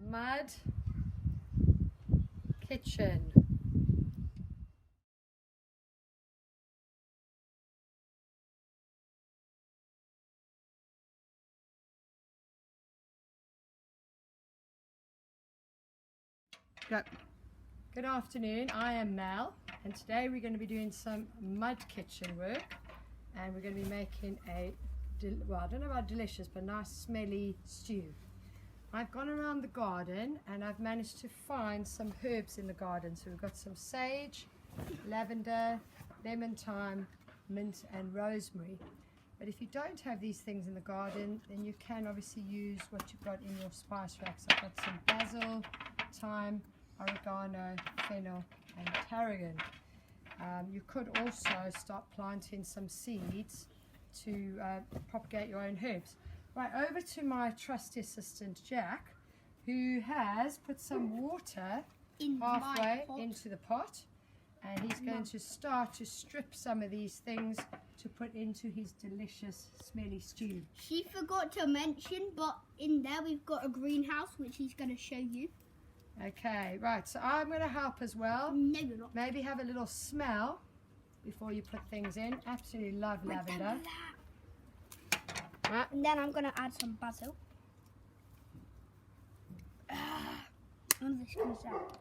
mud kitchen. Go. Good afternoon, I am Mel, and today we're going to be doing some mud kitchen work, and we're going to be making a, well, I don't know about delicious, but nice smelly stew. I've gone around the garden and I've managed to find some herbs in the garden. So we've got some sage, lavender, lemon thyme, mint and rosemary. But if you don't have these things in the garden, then you can obviously use what you've got in your spice racks. I've got some basil, thyme, oregano, fennel and tarragon. You could also start planting some seeds to propagate your own herbs. Right, over to my trusty assistant Jack, who has put some water halfway into the pot, and he's going to start to strip some of these things to put into his delicious smelly stew. She forgot to mention, but in there we've got a greenhouse which he's going to show you. Okay, right, so I'm going to help as well. No, you're not. Maybe have a little smell before you put things in. Absolutely love lavender. Right. And then I'm going to add some basil. And this comes out.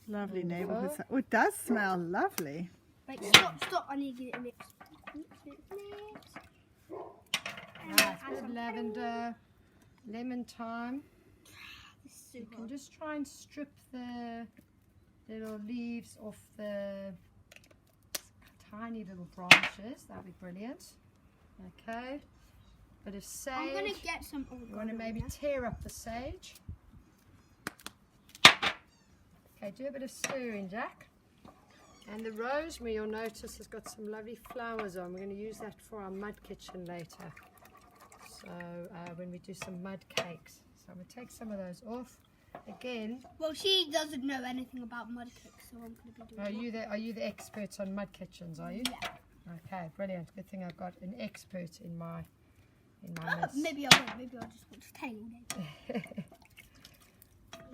Lovely neighbourhood. Oh, it does smell lovely. Wait, stop. I need to get it mixed. Nice, bit of lavender, lemon thyme. This is so You can hot. just try and strip the little leaves off the tiny little branches. That would be brilliant. Okay, bit of sage. I'm going to get some oregano. You want to maybe in tear up the sage. Okay, do a bit of stirring, Jack. And the rosemary, you'll notice, has got some lovely flowers on. We're going to use that for our mud kitchen later. So when we do some mud cakes. So I'm going to take some of those off. Again, Well, she doesn't know anything about mud cakes, so I'm going to be doing are you the expert on mud kitchens, are you? Yeah. Okay, brilliant. Good thing I've got an expert in my mess. Maybe I won't. Maybe I'll just watch tail all day.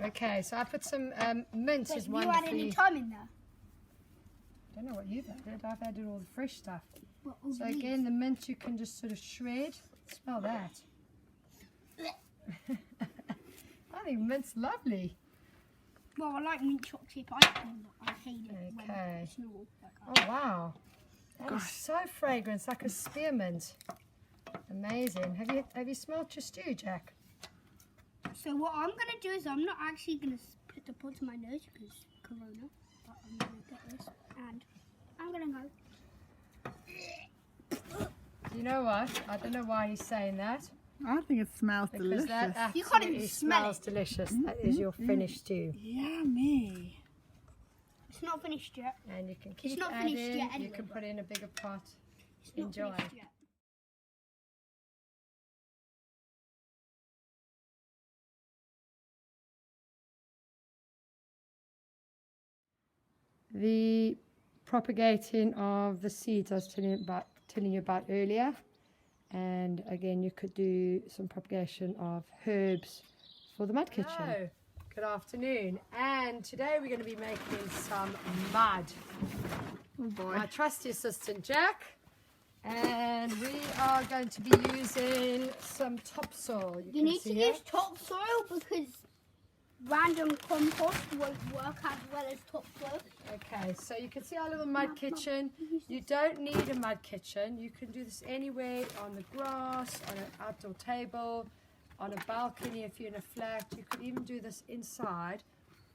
Okay, so I put some mint Wait, is you add wonderfully. any thyme in there? I don't know what you've added. I've added all the fresh stuff. Well, all So the again, the mint you can just sort of shred. Smell that. I think mint's lovely. Well, I like mint chocolate chip ice cream, but I hate it when Okay. it's normal. Oh wow, that is so fragrant. It's like a spearmint. Amazing. Have you smelled your stew, Jack? So what I'm going to do is I'm not actually going to put the pot to my nose because corona, but I'm going to get this and I'm going to go. You know what? I don't know why he's saying that. I think it smells Because delicious. that You can't even absolutely smell smells delicious. That is your finished stew. Yummy. It's not finished yet. And you can keep not adding. finished yet You anyway, can put in a bigger pot. It's not Enjoy. finished yet. The propagating of the seeds I was telling you about earlier, and again you could do some propagation of herbs for the mud kitchen. Hello. Good afternoon, and today we're going to be making some mud. Oh boy. My trusty assistant Jack, and we are going to be using some topsoil. You can need to see here. use topsoil because random compost won't work as well as topsoil. Okay, so you can see our little mud kitchen. You don't need a mud kitchen. You can do this anywhere, on the grass, on an outdoor table, on a balcony if you're in a flat. You could even do this inside,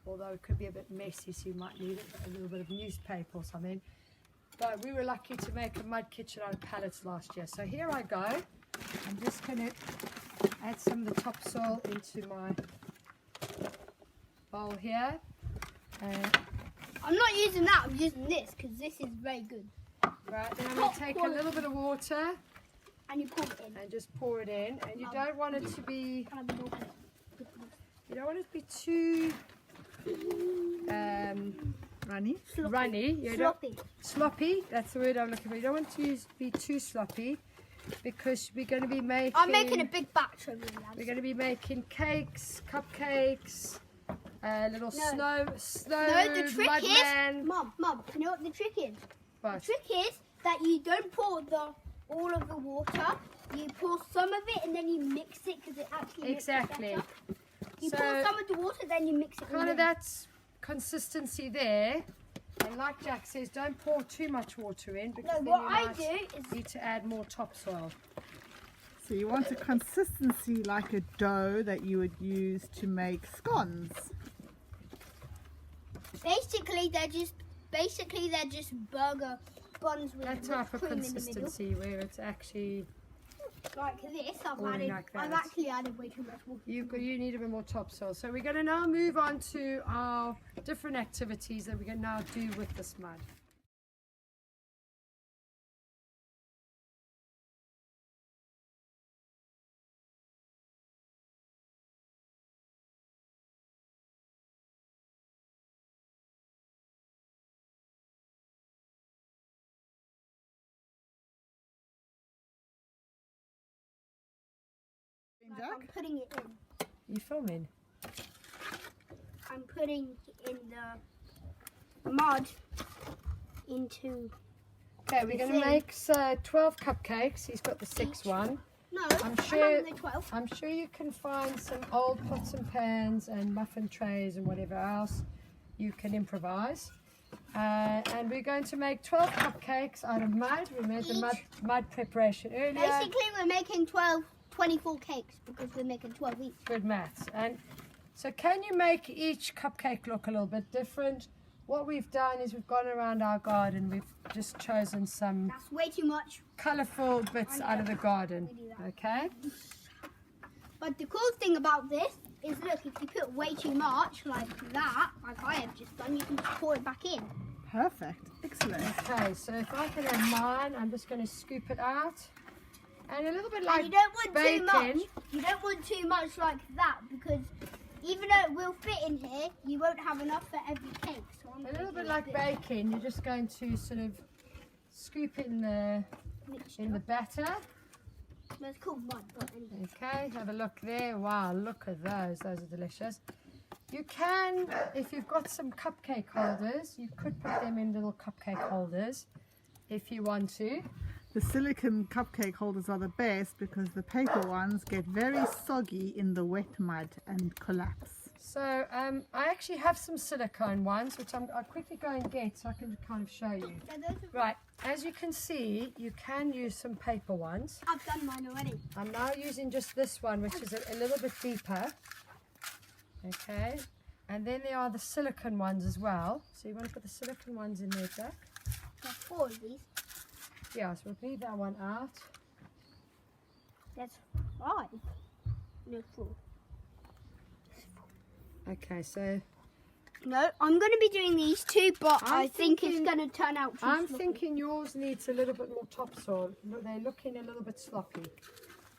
although it could be a bit messy, so you might need a little bit of newspaper or something. But we were lucky to make a mud kitchen out of pallets last year. So here I go. I'm just going to add some of the topsoil into my bowl here. And I'm not using that, I'm using this because this is very good. right, then I'm going to take a little bit of water And you pour it in. and just pour it in. And you don't want it to be, And I'm gonna you don't want it to be too Runny. runny. You don't, sloppy. sloppy, that's the word I'm looking for. You don't want to be too sloppy. because we're going to be making. I'm making a big batch of them, lads. We're going to be making cakes, cupcakes, little No. snow No, the trick mud is, man. Mum, you know what the trick is? What? The trick is that you don't pour all of the water. You pour some of it and then you mix it because it actually Exactly. makes it better. You So, pour some of the water, then you mix it. kind of that consistency there. And like Jack says, don't pour too much water in because No, then what you I might do is need to add more topsoil. So you want a consistency like a dough that you would use to make scones. basically they're just burger buns with That type of whipped cream in the middle. consistency where it's actually Like this, Falling like that. I've actually added way too much water. you need a bit more topsoil. So we're going to now move on to our different activities that we can now do with this mud. Like, I'm putting it in. You filming? I'm putting in the mud into. Okay, we're going to make 12 cupcakes. He's got the 6th one. No, I'm I'm sure- having the 12. I'm sure you can find some old pots and pans and muffin trays and whatever else you can improvise. And we're going to make 12 cupcakes out of mud. We made the mud preparation earlier. Basically, we're making 24 cakes because we're making 12 each. Good maths. And so can you make each cupcake look a little bit different? What we've done is we've gone around our garden. We've just chosen some That's way too much. colourful bits out of the garden. We do that. Okay? But the cool thing about this is, look, if you put way too much like that, like I have just done, you can just pour it back in. Perfect. Excellent. Okay, so if I can have mine, I'm just going to scoop it out. And a little bit like And you don't want bacon. too much. You don't want too much like that because even though it will fit in here, you won't have enough for every cake. So I'm A little making bit a like bacon, you're just going to sort of scoop in the mixture. batter. That's called mud, but anyway. Okay, have a look there. Wow, look at those. Those are delicious. You can, if you've got some cupcake holders, you could put them in little cupcake holders if you want to. The silicone cupcake holders are the best because the paper ones get very soggy in the wet mud and collapse. So I actually have some silicone ones, which I'll quickly go and get so I can kind of show you. So those are, Right, as you can see, you can use some paper ones. I've done mine already. I'm now using just this one, which is a little bit deeper. Okay, and then there are the silicone ones as well. So you want to put the silicone ones in there, Jack? There's 4 of these. Yeah, so we'll leave that one out. There's 5. No, 4. Okay, so No, I'm going to be doing these 2, but I'm I think thinking- it's going to turn out too I'm sloppy. thinking yours needs a little bit more topsoil. Look, they're looking a little bit sloppy.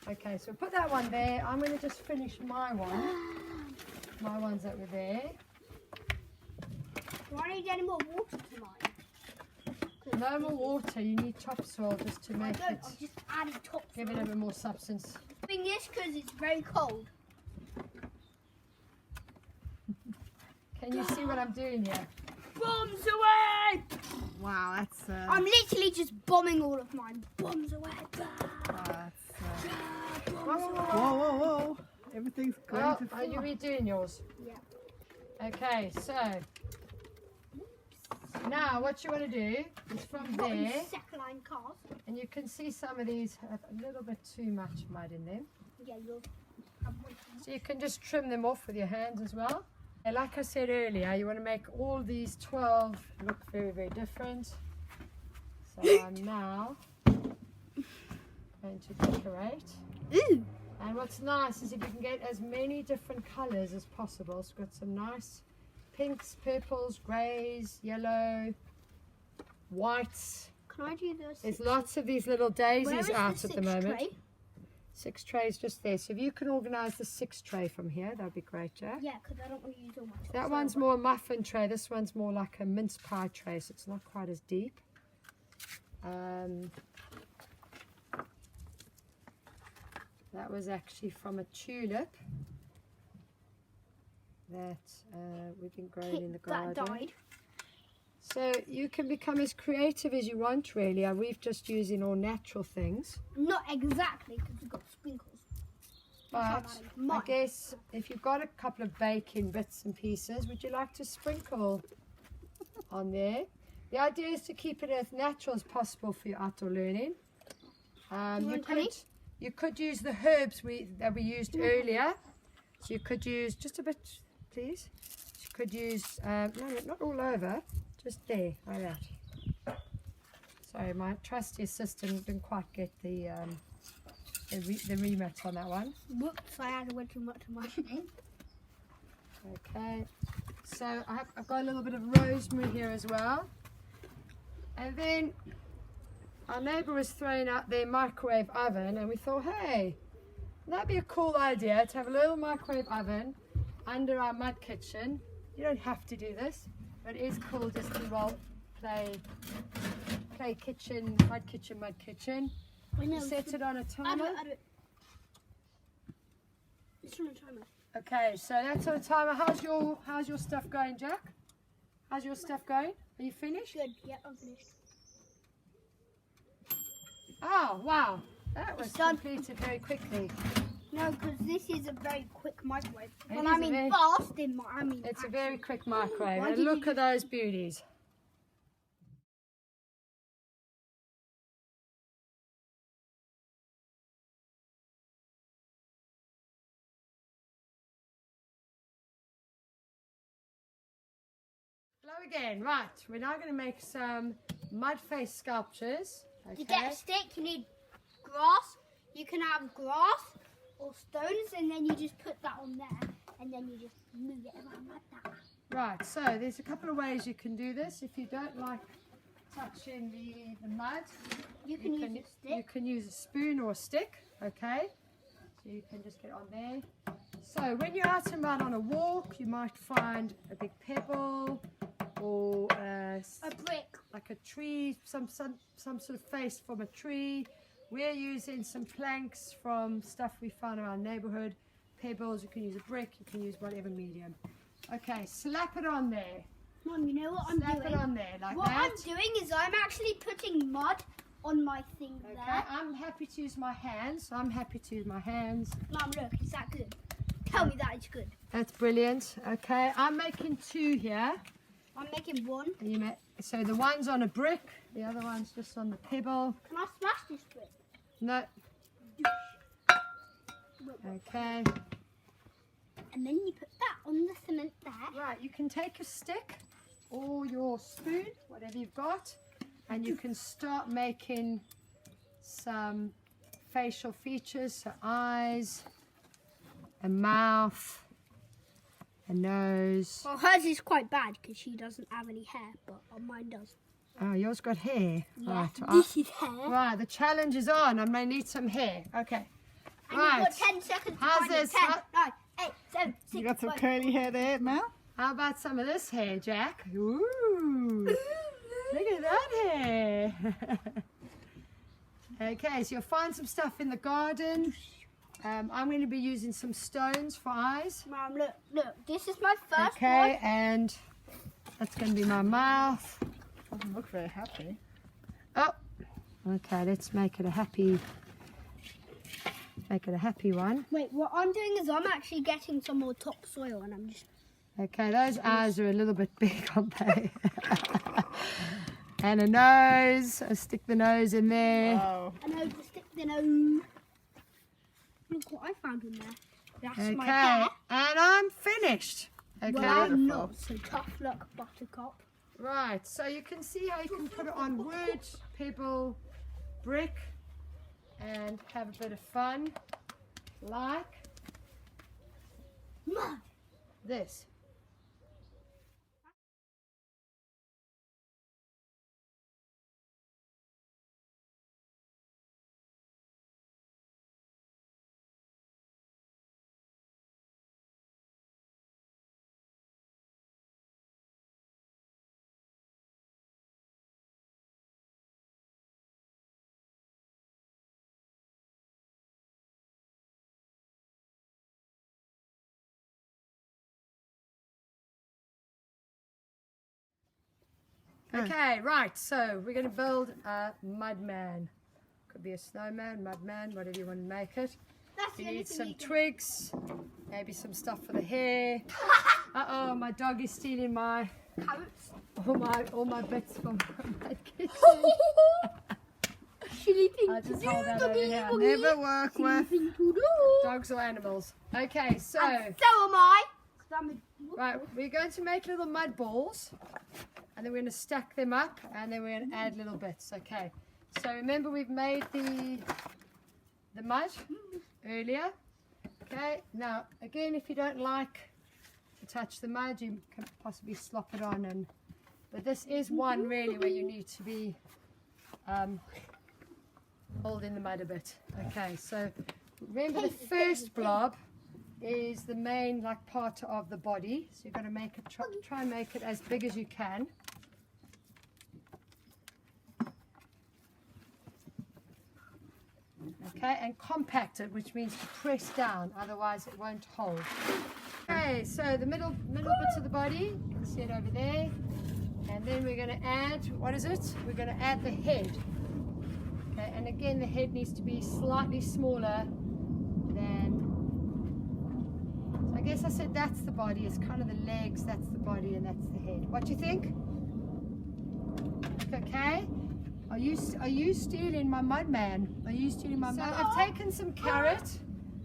Okay, so put that one there. I'm going to just finish my one. My ones that were there. Do I need any more water to mine? No more water. You need topsoil just to I make don't, it, I've just added top. give it a bit more substance. Doing this because it's very cold. Can you see what I'm doing here? Bombs away! Wow, that's I'm literally just bombing all of mine. Bombs away! whoa, whoa, whoa! Everything's going Well, to are you fly. redoing yours? Yeah. Okay, so now what you want to do is from Rotten there, Saccharine cars. and you can see some of these have a little bit too much mud in them. Yeah, you'll have one. So you can just trim them off with your hands as well. And like I said earlier, you want to make all these 12 look very, very different. So I'm now going to decorate. Ooh! And what's nice is if you can get as many different colours as possible. So we've got some nice pinks, purples, greys, yellow, whites. Can I do this? There's lots of these little daisies out at the moment. Tray? 6 trays just there. So if you can organise the 6 tray from here, that'd be great, Jack. Yeah, because I don't want to use all my top. That one's more a muffin tray. This one's more like a mince pie tray, so it's not quite as deep. That was actually from a tulip that we've been growing in the garden. That died. So you can become as creative as you want, really. We've just using all natural things. Not exactly, because we've got sprinkles. But I Mine. guess if you've got a couple of baking bits and pieces, would you like to sprinkle on there? The idea is to keep it as natural as possible for your outdoor learning. You could use the herbs that we used earlier. So you could use just a bit, please. You could use, no, not all over, just there, like that. Sorry, my trusty assistant didn't quite get the remit on that one. Whoops, I added way too much of mine. Okay, so I've got a little bit of rosemary here as well. And then our neighbour was throwing out their microwave oven, and we thought, hey, that'd be a cool idea to have a little microwave oven under our mud kitchen. You don't have to do this, but it is cool just to play kitchen, mud kitchen. You set it on a timer. Add it. It's on a timer. Okay, so that's on a timer. How's your stuff going, Jack? How's your stuff going? Are you finished? Good. Yeah, I'm finished. Oh, wow. That was It's done. completed very quickly. No, because this is a very quick microwave. It When is I a mean very- fast, I mean It's a very quick microwave. Why And did look you at those beauties. Hello again. Right, we're now going to make some mud face sculptures. To get a stick, you need grass. You can have grass or stones, and then you just put that on there, and then you just move it around like that. Right, so there's a couple of ways you can do this. If you don't like touching the mud, You can use a you stick. can use a spoon or a stick, okay? So you can just get on there. So when you're out and about on a walk, you might find a big pebble or A brick. like a tree, some sort of face from a tree. We're using some planks from stuff we found around our neighborhood. Pebbles, you can use a brick, you can use whatever medium. Okay, slap it on there. Mom, you know what I'm Slap doing? it on there like What that. I'm doing is I'm actually putting mud on my thing Okay, there. I'm happy to use my hands. So I'm happy to use my hands. Mom, look, is that good? Tell me that it's good. That's brilliant. Okay, I'm making two here. I'm making one. So the one's on a brick, the other one's just on the pebble. Can I smash this brick? No. Wait. Okay. And then you put that on the cement there. Right, you can take a stick or your spoon, whatever you've got, and you can start making some facial features, so eyes, a mouth, a nose. Well, hers is quite bad because she doesn't have any hair, but mine does. Oh, yours got hair. Yeah, Right. this is hair. Right, the challenge is on. I'm going to need some hair. Okay. And Right. you've got 10 seconds to How's find this? it. 10, 9, 8, 7, 6, You got some 5. curly hair there, Mel? How about some of this hair, Jack? Ooh. Look at that hair. Okay, so you'll find some stuff in the garden. I'm going to be using some stones for eyes. Mom, look, this is my first Okay, one. and that's going to be my mouth. Doesn't look very happy. Oh, okay, let's make it a happy one. Wait, what I'm doing is I'm actually getting some more topsoil and I'm just... Okay, those eyes are a little bit big, aren't they? And a nose. I'll stick the nose in there. Wow. I know to stick the nose. Look what I found in there. That's my Okay, hair. and I'm finished. Okay, Well, I'm not, so tough luck, buttercup. right. So you can see how you can put it on wood, pebble, brick, and have a bit of fun, like Mud. this. Okay, right, so we're going to build a mud man. Could be a snowman, mud man, whatever you want to make it. That's You the only need thing some you can- twigs, maybe some stuff for the hair. Uh-oh, my dog is stealing Carrots. all my bits from my kitchen. Silly thing I'll to just do, hold that over Doggy, here. Doggy. Never work Silly with. thing to do. Dogs or animals. Okay, so, And so am I. 'Cause I'm a- right, we're going to make little mud balls. And then we're going to stack them up. And then we're going to add little bits. Okay, so remember we've made the mud earlier. Okay, now, again, if you don't like to touch the mud, you can possibly slop it on. But this is one really where you need to be holding the mud a bit. Okay, so remember the first blob is the main like part of the body. So you've got to make it try and make it as big as you can. Okay, and compact it, which means to press down, otherwise it won't hold. Okay, so the middle bits of the body, you can see it over there. And then we're going to add, what is it? We're going to add the head. Okay, and again the head needs to be slightly smaller than, so I guess I said that's the body, it's kind of the legs, that's the body, and that's the head. What do you think? Okay. Are you stealing my mud man? Are you stealing my mud? I've taken some carrot,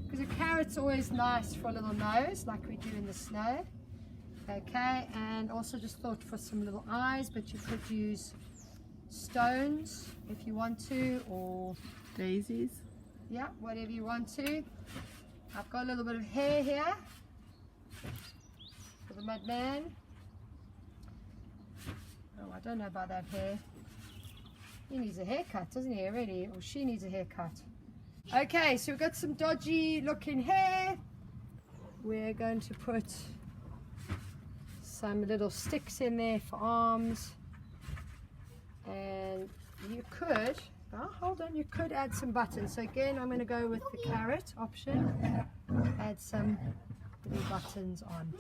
because a carrot's always nice for a little nose, like we do in the snow. Okay, and also just thought for some little eyes, but you could use stones if you want to, or Daisies. yeah, whatever you want to. I've got a little bit of hair here for the mud man. Oh, I don't know about that hair. He needs a haircut, doesn't he, already? Or she needs a haircut. Okay, so we've got some dodgy looking hair. We're going to put some little sticks in there for arms. And you could, hold on, you could add some buttons. So again, I'm going to go with the carrot option. Add some little buttons on.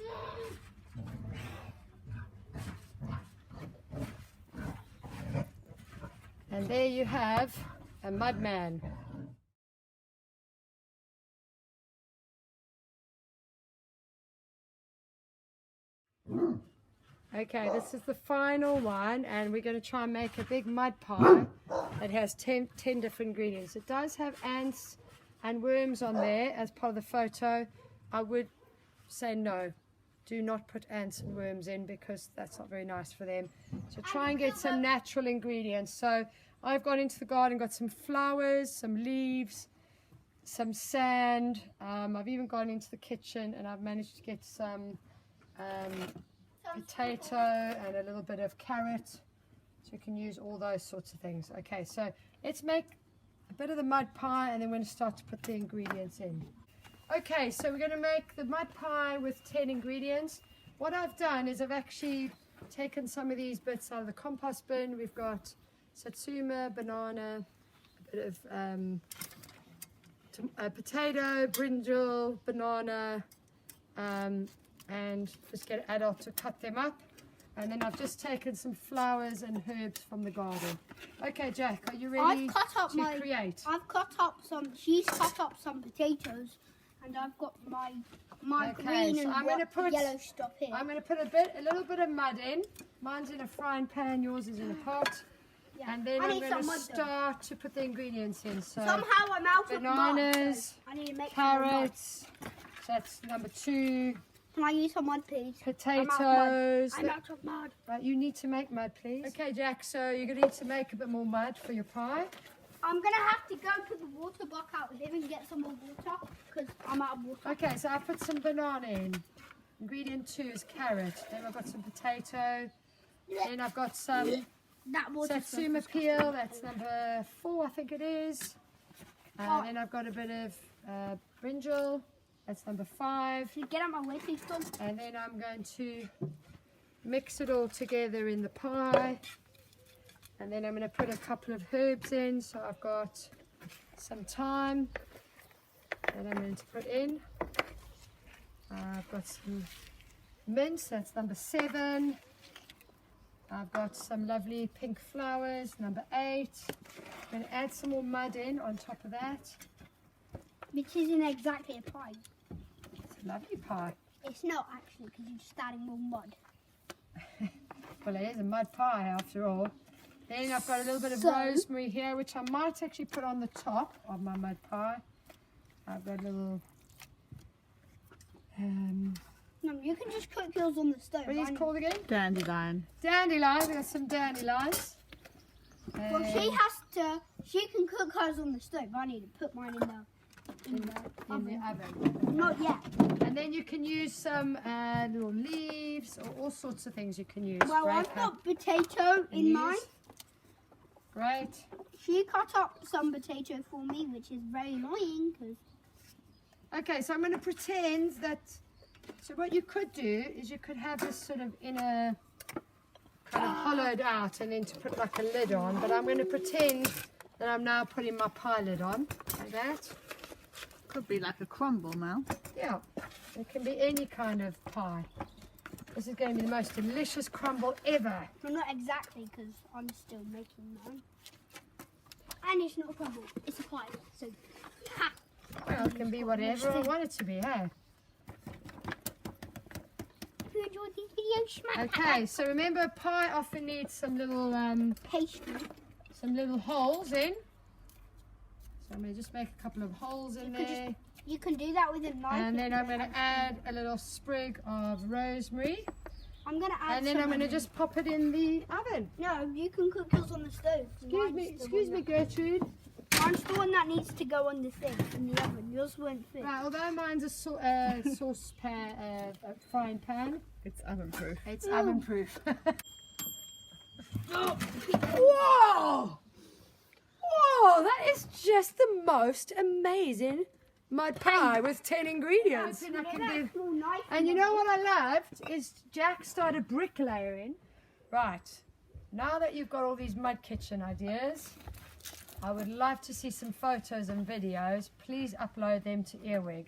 And there you have a mud man. Okay, this is the final one, and we're going to try and make a big mud pie that has 10 different ingredients. It does have ants and worms on there as part of the photo. I would say no. Do not put ants and worms in, because that's not very nice for them. So try and get some natural ingredients. So I've gone into the garden, got some flowers, some leaves, some sand. I've even gone into the kitchen and I've managed to get some potato and a little bit of carrot. So you can use all those sorts of things. Okay, so let's make a bit of the mud pie, and then we're going to start to put the ingredients in. Okay, so we're going to make the mud pie with 10 ingredients. What I've done is I've actually taken some of these bits out of the compost bin. We've got satsuma, banana, a bit of potato, brinjal, banana, and just get an adult to cut them up. And then I've just taken some flowers and herbs from the garden. Okay, Jack, are you ready to create? I've cut up some, she's cut up some potatoes, and I've got my Okay, green so and I'm gonna put- yellow stuff here. I'm going to put a little bit of mud in. Mine's in a frying pan, yours is in a pot. Yeah. And then I I'm need going some to mud, though. start to put the ingredients in. So Somehow I'm out of mud. bananas, So I need to make some mud. carrots, that's number 2. Can I use some mud, please? Potatoes. I'm out of mud. Right, you need to make mud, please. Okay, Jack, so you're going to need to make a bit more mud for your pie. I'm going to have to go to the water buck out here and get some more water, because I'm out of water. Okay, so I've put some banana in. Ingredient 2 is carrot. Then I've got some potato. Then I've got some That water satsuma peel. That's number 4, I think it is. Then I've got a bit of brinjal. That's number 5. Can you get out my way, please, Tom? And then I'm going to mix it all together in the pie. And then I'm going to put a couple of herbs in. So I've got some thyme that I'm going to put in. I've got some mint, that's number 7. I've got some lovely pink flowers, number 8. I'm going to add some more mud in on top of that. Which isn't exactly a pie. It's a lovely pie. It's not actually, because you're just adding more mud. Well, it is a mud pie after all. Then I've got a little bit of So- rosemary here, which I might actually put on the top of my mud pie. I've got a little, No, you can just cook yours on the stove. what are these called again? Dandelion. Dandelions. I've got some dandelions. Well, she can cook hers on the stove. I need to put mine in the in the oven. oven. Not yet. And then you can use some little leaves or all sorts of things you can use. Well, Break I've up got potato and in use. mine. Great. She cut up some potato for me, which is very annoying because Okay, so I'm going to pretend that. So what you could do is you could have this sort of inner kind of hollowed out, and then to put like a lid on. But I'm going to pretend that I'm now putting my pie lid on like that. Could be like a crumble, Mel. Yeah, it can be any kind of pie. This is going to be the most delicious crumble ever. well, not exactly because I'm still making mine. And it's not a crumble; it's a pie. So, ha! Well, it can be whatever I want it to be, hey? If you enjoyed these videos, smash Okay, so remember, pie often needs some little pastry. holes in. So I'm going to just make a couple of holes in You could there. You can do that with a knife. And then I'm going to add a little sprig of rosemary. I'm gonna add. And then I'm going to just pop it in the oven. No, you can cook yours on the stove. Excuse me, Gertrude. Mine's the one that needs to go on the thing in the oven. Yours won't fit. Right, although mine's a saucepan, a frying pan, It's oven proof. it's oven proof. Whoa! Whoa, that is just the most amazing mud pie with 10 ingredients. And, I can do, and you know what I loved is Jack started bricklayering. Right, now that you've got all these mud kitchen ideas, I would love to see some photos and videos. Please upload them to Earwig.